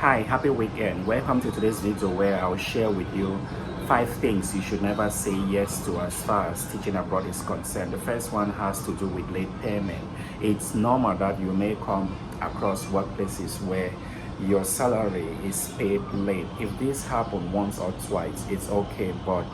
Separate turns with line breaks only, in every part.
Hi, happy weekend. Welcome to today's video where I'll share with you 5 things you should never say yes to as far as teaching abroad is concerned. The first one has to do with late payment. It's normal that you may come across workplaces where your salary is paid late. If this happens once or twice, it's okay, but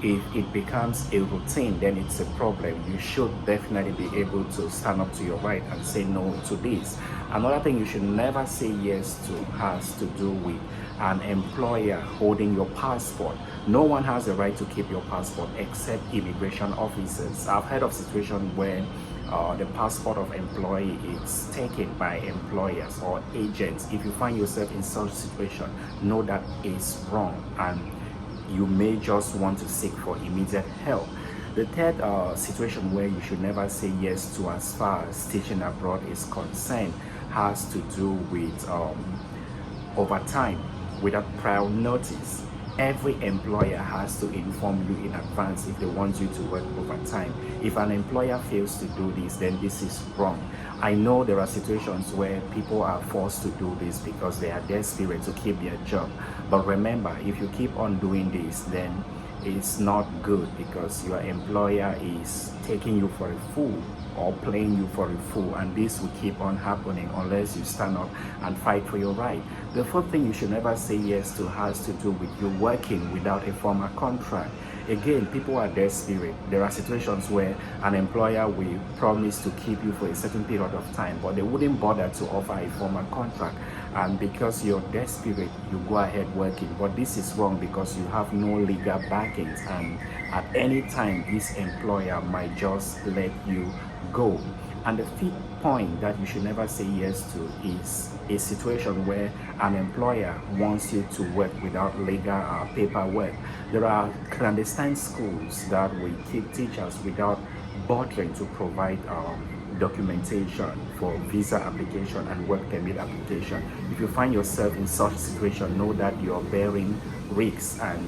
if it becomes a routine, then it's a problem. You should definitely be able to stand up to your right and say no to this. Another thing you should never say yes to has to do with an employer holding your passport. No one has the right to keep your passport except immigration officers. I've heard of situations where the passport of employee is taken by employers or agents. If you find yourself in such situation, know that is wrong and you may just want to seek for immediate help. The third situation where you should never say yes to as far as teaching abroad is concerned has to do with overtime without prior notice. Every employer has to inform you in advance if they want you to work overtime. If an employer fails to do this, then this is wrong. I know there are situations where people are forced to do this because they are desperate to keep their job. But remember, if you keep on doing this, then it's not good because your employer is taking you for a fool or playing you for a fool, and this will keep on happening unless you stand up and fight for your right. The fourth thing you should never say yes to has to do with you working without a formal contract. Again, people are desperate. There are situations where an employer will promise to keep you for a certain period of time, but they wouldn't bother to offer a formal contract. And because you're desperate, you go ahead working. But this is wrong because you have no legal backings, and at any time, this employer might just let you go. And the fifth point that you should never say yes to is a situation where an employer wants you to work without legal paperwork. There are clandestine schools that will keep teachers without bothering to provide documentation for visa application and work permit application. If you find yourself in such a situation, know that you're bearing risks, and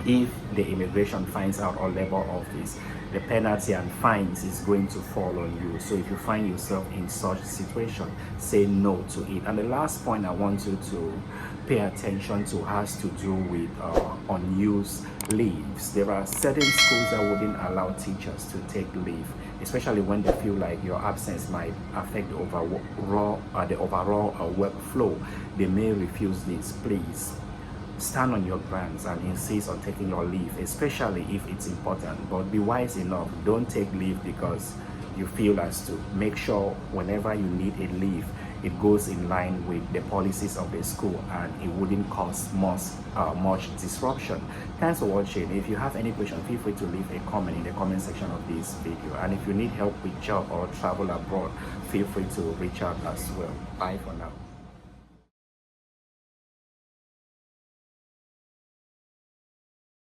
if the immigration finds out or labor office, the penalty and fines is going to fall on you. So if you find yourself in such a situation, say no to it. And the last point I want you to pay attention to has to do with unused leaves. There are certain schools that wouldn't allow teachers to take leave, especially when they feel like your absence might affect the overall workflow. They may refuse this. Please stand on your grounds and insist on taking your leave, especially if it's important. But be wise enough. Don't take leave because you feel as to. Make sure whenever you need a leave, it goes in line with the policies of the school and it wouldn't cause much disruption. Thanks for watching. If you have any question, feel free to leave a comment in the comment section of this video. And if you need help with job or travel abroad, feel free to reach out as well. Bye for now.